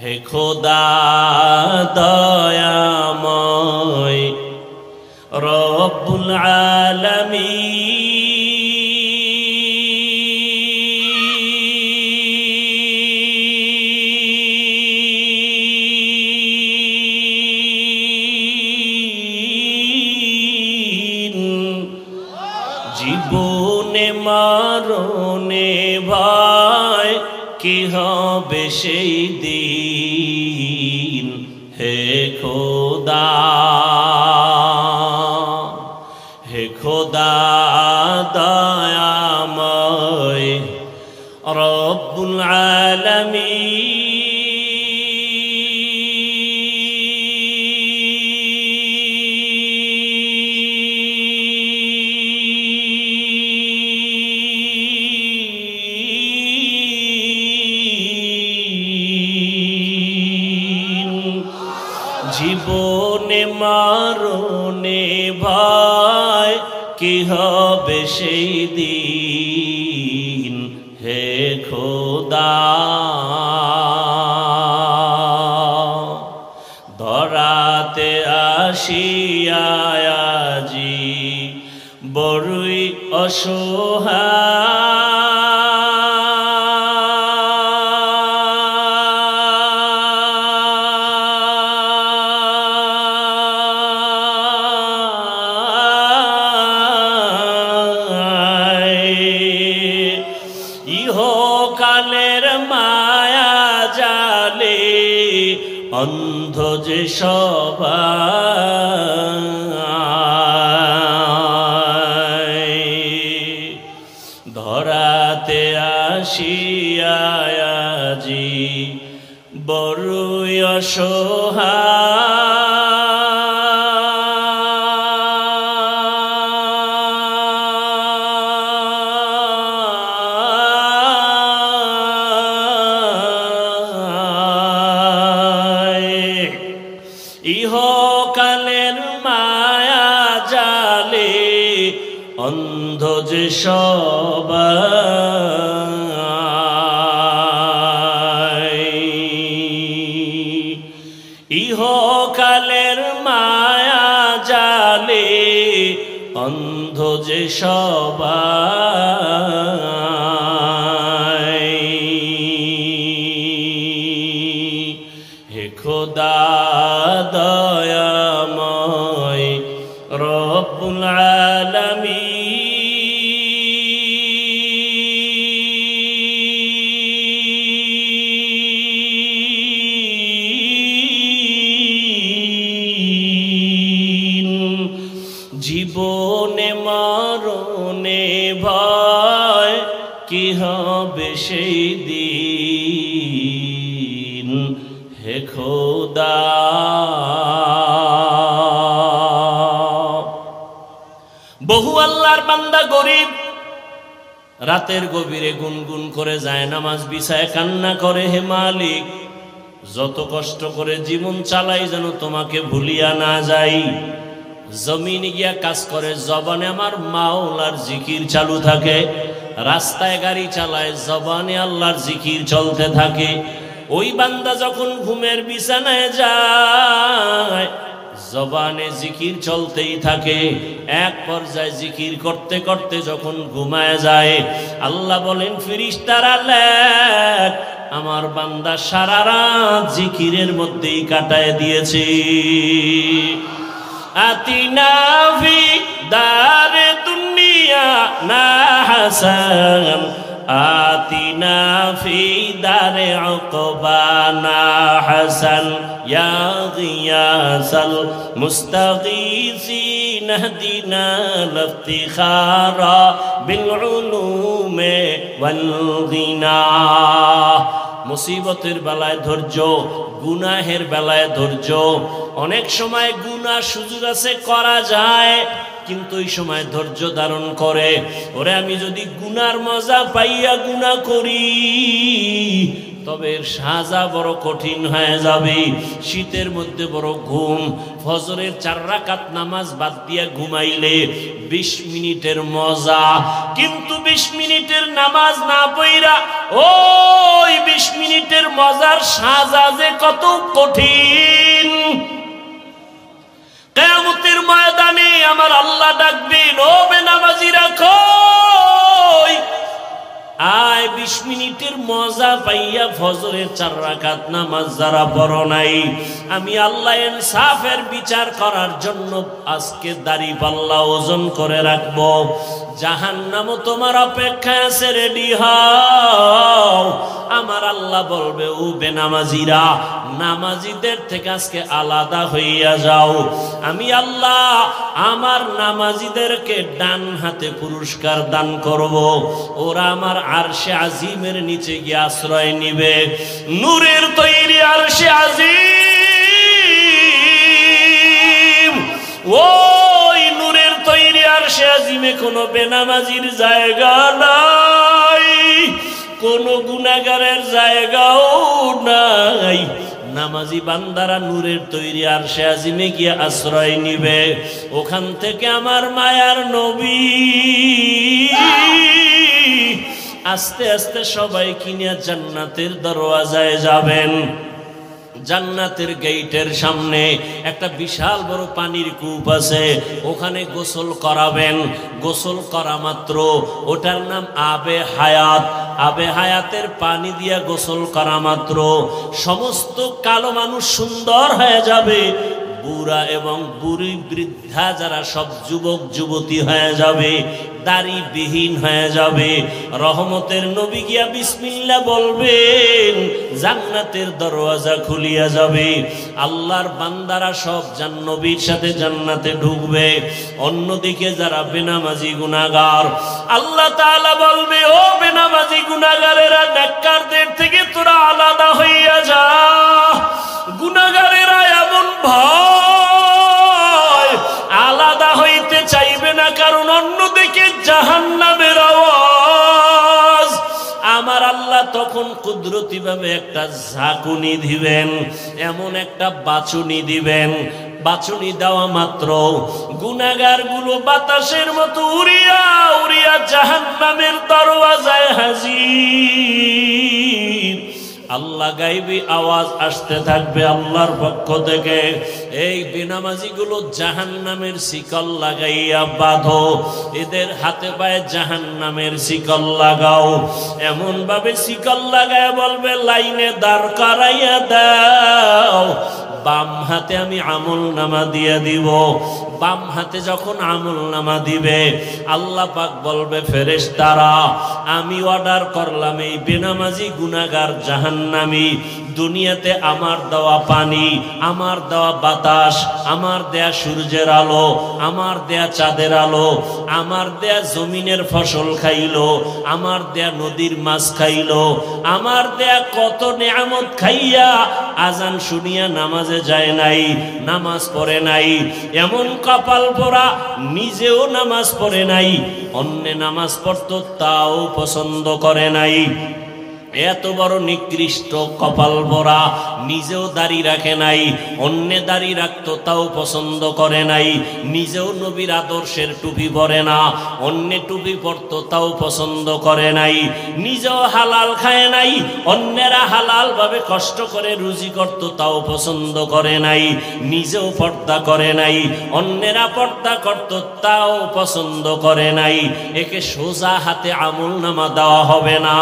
হে খোদা দয়াময় রব্বুল আলামিন জীবনে মরণে ভয় কি হবে সেই দিন হে খোদা দয়াময় রব্বুল আলামিন জীবনে মরণে ভয় কি হবে সেই দিন হে খোদা ধরাতে আসিয়া আজি বড়ই ইহকালের মায়া জালে অন্ধ যে সবাই ধরাতে আসিয়া আজি বড়ই ইহকালের মায়া জালে অন্ধ যে সবাই ইহকালের মায়া জালে অন্ধ যে সবাই হে খোদা দয়াময় রব্বুল আলামিন জীবনে মরণে ভয় কি হবে সেই দিন হে খোদা বহু আল্লাহর বান্দা গরিব রাতের গভীরে গুনগুন করে যায় নামাজ বিছায় কান্না করে হে মালিক যত কষ্ট করে জীবন চালাই যেন তোমাকে ভুলিয়া না যাই জমিনে গিয়া কাজ করে জবানে আমার মাওলার জিকির চালু থাকে রাস্তায় গাড়ি চালায় জবানে আল্লাহর জিকির চলতে থাকে ওই বান্দা যখন ঘুমের বিছানায় যায় জবানে জিকির চলতেই থাকে এক পর্যায়ে জিকির করতে করতে যখন ঘুমায় যায় আল্লাহ বলেন ফেরেশতারা লেখ আমার বান্দা সারা রাত জিকিরের মধ্যেই কাটায় দিয়েছে আতিনা ফি দারে দুনিয়া না হাসান আতিনা ফি দারে উকবানা হাসান ইয়া গিয়াসাল মুস্তাগীসিন হদিনা লিফতিখারা বিল উলুমে ওয়াল গিনা মুসিবতের বেলায় ধৈর্য গুনাহের বেলায় ধৈর্য অনেক সময় গুনাহ সুযোগ আছে করা যায় কিন্তু এই সময় ধৈর্য ধারণ করে ওরে আমি যদি গুনার মজা পাইয়া গুনাহ করি তবে এর সাজা বড় কঠিন হয়ে যাবে শীতের মধ্যে বড় ঘুম ফজরের 4 রাকাত নামাজ বাদ দিয়ে ঘুমাইলে 20 মিনিটের মজা কিন্তু 20 মিনিটের নামাজ না পড়া ওই 20 মিনিটের মজার সাজা যে কত কঠিন। কিয়ামতের ময়দানে আমার আল্লাহ ডাকবেন, ও বেনামাজিরা কই, আয় 20 মিনিটের মজা পাইয়া ফজরের 4 রাকাত নামাজ যারা পড়ো নাই, আমি আল্লাহ ইনসাফের বিচার করার জন্য আজকে দাড়ি পাল্লা ওজন করে রাখবো। জাহান্নামও তোমার অপেক্ষায় আছে, রেডি হও। আমার আল্লাহ বলবে, ও বেনামাজিরা, নামাজিদের থেকে আজকে আলাদা হইয়া যাও। আমি আল্লাহ আমার নামাজিদেরকে ডান হাতে পুরস্কার দান করব। ওরা আমার আরশে আজিমের নিচে গিয়ে আশ্রয় নিবে। নূরের তৈরি আরশে আজিম, ওই নূরের তৈরি আরশে আজিমে কোনো বেনামাজির জায়গা নাই, কোনো গুনাহগারের জায়গাও নাই। নামাজি বান্দারা নূরের তৈরি আরশে আজিমে গিয়ে আশ্রয় নিবে। ওখান থেকে আমার মায়ার নবী আস্তে আস্তে সবাই কিনে জান্নাতের দরওয়াজায় যাবেন। জান্নাতের গেটের সামনে একটা বিশাল বড় পানির কূপ আছে, ওখানে গোসল করাবেন। গোসল করা মাত্র ওটার নাম আবে হায়াত। আবে হায়াতের পানি দিয়া গোসল করা মাত্র সমস্ত কালো মানুষ সুন্দর হয়ে যাবে। বুড়া এবং বুড়ি বৃদ্ধা যারা সব যুবক যুবতী হয়ে যাবে, দাড়িবিহীন হয়ে যাবে। রহমতের নবী গিয়া বিসমিল্লাহ বলবেন, জান্নাতের দরওয়াজা খুলিয়া যাবে। আল্লাহর বান্দারা সব নবীর সাথে জান্নাতে ঢুকবে। অন্যদিকে যারা বেনামাজি গুনাহগার, আল্লাহ তাআলা বলবে, ও বেনামাজি গুনাহগারেরা, নেককারদের থেকে তোরা আলাদা হইয়া যা। গুনাহগারেরা এমন ভয় আলাদা হইতে চাইবে না, কারণ অন্যদিকে জাহান্নামের আওয়াজ। আমার আল্লাহ তখন কুদরতি ভাবে একটা ঝাঁকুনি দিবেন, এমন একটা বাচুনি দিবেন। বাচুনি দেওয়া মাত্র গুনাহগার গুলো বাতাসের মতো উড়িয়া উড়িয়া জাহান্নামের দরওয়াজায় হাজির। আল্লাহ গাইবি আওয়াজ আসতে থাকবে আল্লাহর পক্ষ থেকে, এই বেনামাজি গুলো জাহান্নামের শিকল লাগাইয়া বাঁধো, এদের হাতে পায়ে জাহান্নামের শিকল লাগাও। এমন ভাবে শিকল লাগায় বলবে, লাইনে দাঁড় করাইয়া দাও। বাম হাতে আমি আমল নামা দিয়ে দিব। বাম হাতে যখন আমল নামা দিবে, আল্লাহ পাক বলবে, ফেরেশতারা, আমি অর্ডার করলাম এই বেনামাজি গুনাহগার জাহান্নামী দুনিয়াতে আমার দেওয়া পানি, আমার দেওয়া বাতাস, আমার দেয়া সূর্যের আলো, আমার দেয়া চাঁদের আলো, আমার দেয়া জমিনের ফসল খাইলো, আমার দেয়া নদীর মাছ খাইলো, আমার দেয়া কত নেয়ামত খাইয়া আজান শুনিয়া নামাজে যায় নাই, নামাজ পড়ে নাই। এমন কপাল পোড়া, নিজেও নামাজ পড়ে নাই, অন্য নামাজ পড়তো তাও পছন্দ করে নাই। এত বড় নিকৃষ্ট কপাল ভরা, নিজেও দাড়ি রাখে নাই, অন্য দাড়ি রাখতো তাও পছন্দ করে নাই, নিজেও নবীর আদর্শের টুপি পরে না, অন্য টুপি পরতো তাও পছন্দ করে নাই, নিজেও হালাল খায় নাই, অন্যেরা হালাল ভাবে কষ্ট করে রুজি করতো তাও পছন্দ করে নাই, নিজেও পর্দা করে নাই, অন্যেরা পর্দা করতো তাও পছন্দ করে নাই। একে সোজা হাতে আমল নামা দেওয়া হবে না।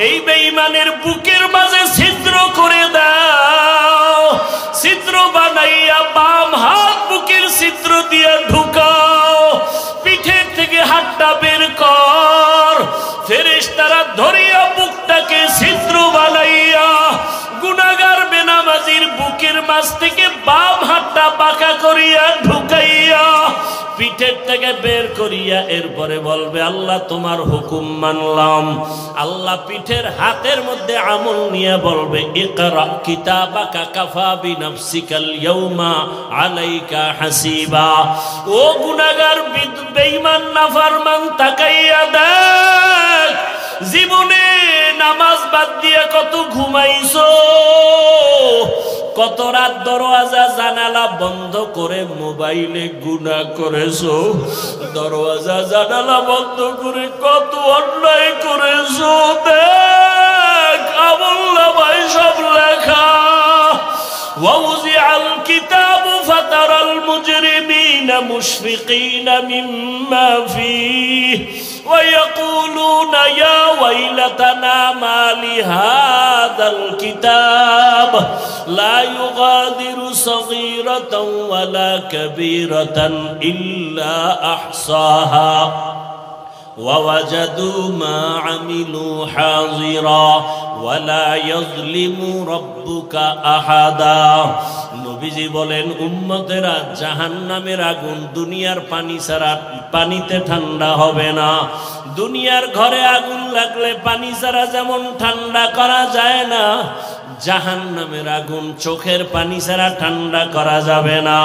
এই বেঈমানের বুকের মাঝে ছিদ্র করে দাও, ছিদ্র বানাইয়া বাম হাত বুকের ছিদ্র দিয়ে ঢুকাও, পিঠের থেকে হাতটা বের কর। ফেরেশতারা ধরিয়া বুকটাকে ছিদ্র বানাইয়া গুনাহগার বেনামাজির বুকের মাঝ থেকে বাম হাতটা বাঁকা করিয়া ঢুকাইয়া পিঠের থেকে বের করিয়া এরপরে বলবে, আল্লাহ তোমার হুকুম মানলাম। আল্লাহ পিঠের হাতের মধ্যে আমল নিয়ে বলবে, ইকরা কিতাবাকা কাফা বিনাফসিকাল ইয়াউমা আলাইকা হাসিবা। ও গুনাহগার বেঈমান নাফরমান, তাকাইয়া দেখ, জীবনে নামাজ বাদ দিয়ে কত ঘুমাইছো, কত রাত দরওয়াজা জানালা বন্ধ করে মোবাইলে গুনাহ করেছো, দরওয়াজা জানালা বন্ধ করে কত অন্যায় করেছো। দেখ আমল নামায় সব লেখা। ووضع الكتاب فترى المجرمين مشفقين مما فيه ويقولون يا ويلتنا ما لهذا الكتاب لا يغادر صغيرة ولا كبيرة إلا أحصاها ووجدوا ما عملوا حاضرا ولا يظلم ربك أحدا নবীজি বলেন উম্মতেরা জাহান্নামের আগুন দুনিয়ার পানি ছাড়া পানিতে ঠান্ডা হবে না। দুনিয়ার ঘরে আগুন লাগলে পানি ছাড়া যেমন ঠান্ডা করা যায় না, জাহান্নামের আগুন চোখের পানি ছাড়া ঠান্ডা করা যাবে না।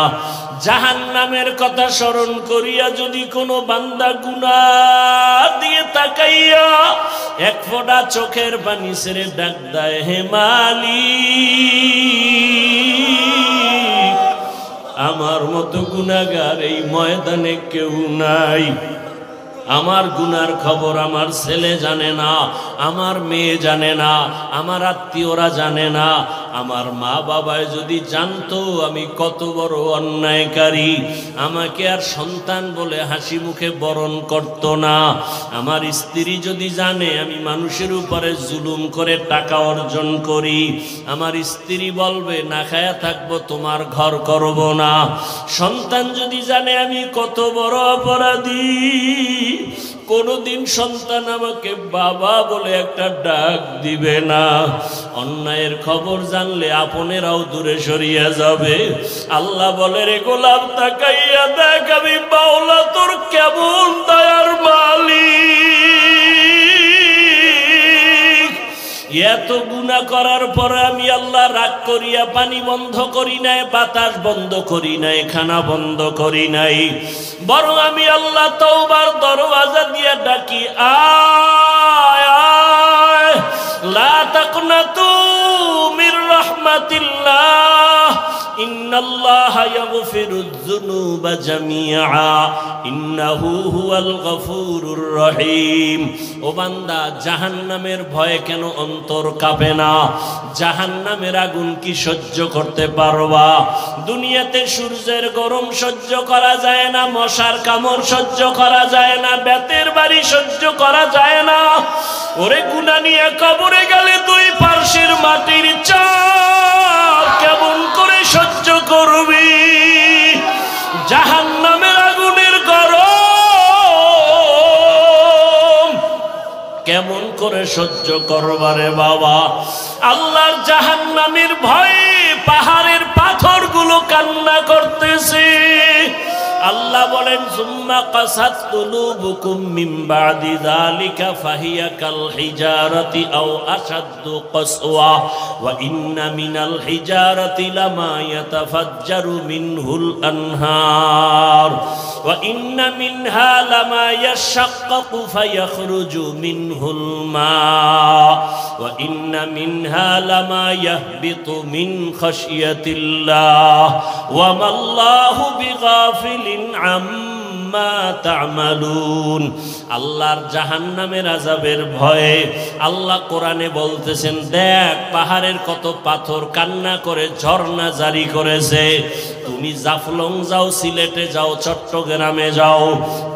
জাহান্নামের কথা স্মরণ করিয়া যদি কোনো বান্দা গুনাহ দিয়ে তাকাইয়া এক ফোঁটা চোখের পানি ছেড়ে ডাক দেয়, হে মালিক, আমার মতো গুনাহগার এই ময়দানে কেউ নাই। আমার গুনার খবর আমার ছেলে জানে না, আমার মেয়ে জানে না, আমার আত্মীয়রা জানে না। আমার মা বাবায় যদি জানতো আমি কত বড় অন্যায়কারী, আমাকে আর সন্তান বলে হাসি মুখে বরণ করত না। আমার স্ত্রী যদি জানে আমি মানুষের উপরে জুলুম করে টাকা অর্জন করি, আমার স্ত্রী বলবে না খায়া থাকবো, তোমার ঘর করব না। সন্তান যদি জানে আমি কত বড় অপরাধী, কোনদিন সন্তান আমাকে বাবা বলে একটা ডাক দিবে না। অন্যায়ের খবর জানলে আপনেরাও দূরে সরিয়ে যাবে। আল্লাহ বলে, রে গোলাম তাকাইয়া দেখ আমি মাওলা তোর কেমন দয়ার মালিক। এত গুনাহ করার পরে আমি আল্লাহ রাগ করিয়া পানি বন্ধ করি নাই, বাতাস বন্ধ করি নাই, খানা বন্ধ করি নাই, বরং আমি আল্লাহ তওবার দরওয়াজা দিয়া ডাকি, আয় আয় লা তাকনাতু মির রাহমাতিল্লাহ ইন্নাল্লাহা ইয়াগফিরুয যুনুবা জামিআ ইন্নাহু হুয়াল গফুরুর রহিম। ও বান্দা, জাহান্নামের ভয়ে কেন অন্তর কাঁপে না? জাহান্নামের আগুন কি সহ্য করতে পারবা? দুনিয়াতে সূর্যের গরম সহ্য করা যায় না, মশার কামড় সহ্য করা যায় না, বেতের বাড়ি সহ্য করা যায় না। ওরে গুনাহ নিয়ে কবরে গেলে দুই পার্শ্বের মাটির চাপ কেমন করে সহ্য করবি? জাহান্নামের আগুনের গরম কেমন করে সহ্য করবারে বাবা? আল্লাহর জাহান্নামের ভয়ে পাহাড়ের পাথরগুলো কান্না করতেছে। আল্লাহ বলেন, সুম্মা কাসাত কুলুবুকুম মিন বাদি যালিকা ফাহিয়া কাল হিজারাতি আও আশাদ্দু কাসওয়া ওয়া ইন্না মিনাল হিজারাতি লামা ইয়াতাফাজ্জারু মিনহুল আনহার ওয়া ইন্না মিনহা লামা ইয়াশাক্কাকু ফায়াখরুজু মিনহুল মা ওয়া ইন্না মিনহা লামা ইয়াহবিতু মিন খাশিয়াতিল্লাহ ওয়া মাল্লাহু বিগাফিলিন আম্মা তা'মালুন। আল্লাহর জাহান্নামের আযাবের ভয়ে আল্লাহ কোরআনে বলতেছেন, দেখ পাহাড়ের কত পাথর কান্না করে ঝর্ণা জারি করেছে। তুমি জাফলং যাও, সিলেটে যাও, চট্টগ্রামে যাও,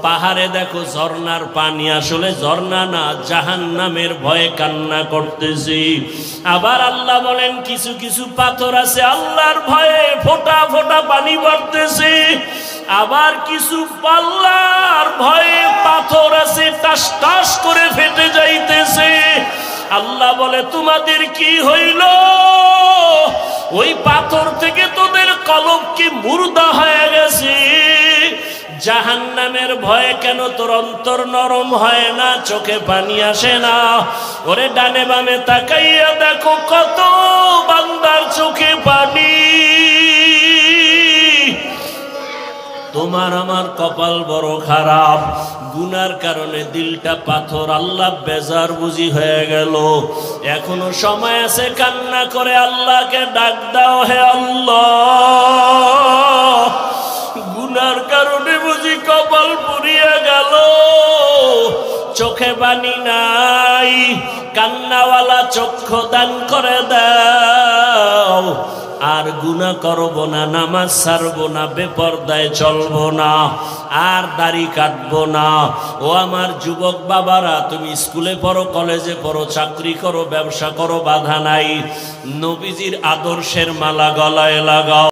পাহাড়ে দেখো ঝর্ণার পানি আসলে ঝর্ণা না, জাহান্নামের ভয়ে কান্না করতেছি। আবার আল্লাহ বলেন, কিছু কিছু পাথর আছে আল্লাহর ভয়ে ফোঁটা ফোঁটা পানি পড়তেছে। আবার কিছু আল্লাহর ভয়ে পাথর আছে টাস টাস করে ফেটে যাইতেছে। আল্লাহ বলে, তোমাদের কি হইল? ওই পাথর থেকে তোদের কলব কি মুর্দা হয়ে গেছে? জাহান্নামের ভয়ে কেন তোর অন্তর নরম হয় না, চোখে পানি আসে না? ওরে ডানে বামে তাকাইয়া দেখো কত বান্দার চোখে পানি। তোমার আমার কপাল বড় খারাপ, গুনার কারণে দিলটা পাথর। আল্লাহ বেজার বুঝি হয়ে গেল। এখনো সময় আছে, কান্না করে আল্লাহকে ডাক দাও, হে আল্লাহ, গুনার কারণে বুঝি কপাল পুড়িয়ে গেল, চোখে পানি নাই, কান্নাওয়ালা চক্ষু দান করে দাও। আর গুনাহ করব না, নামাজ ছাড়ব না, বেপরদায় চলব না, আর দাড়ি কাটব না। ও আমার যুবক বাবারা, তুমি স্কুলে পড়ো, কলেজে পড়ো, চাকরি করো, ব্যবসা করো, বাধা নাই। নবীজির আদর্শের মালা গলায় লাগাও।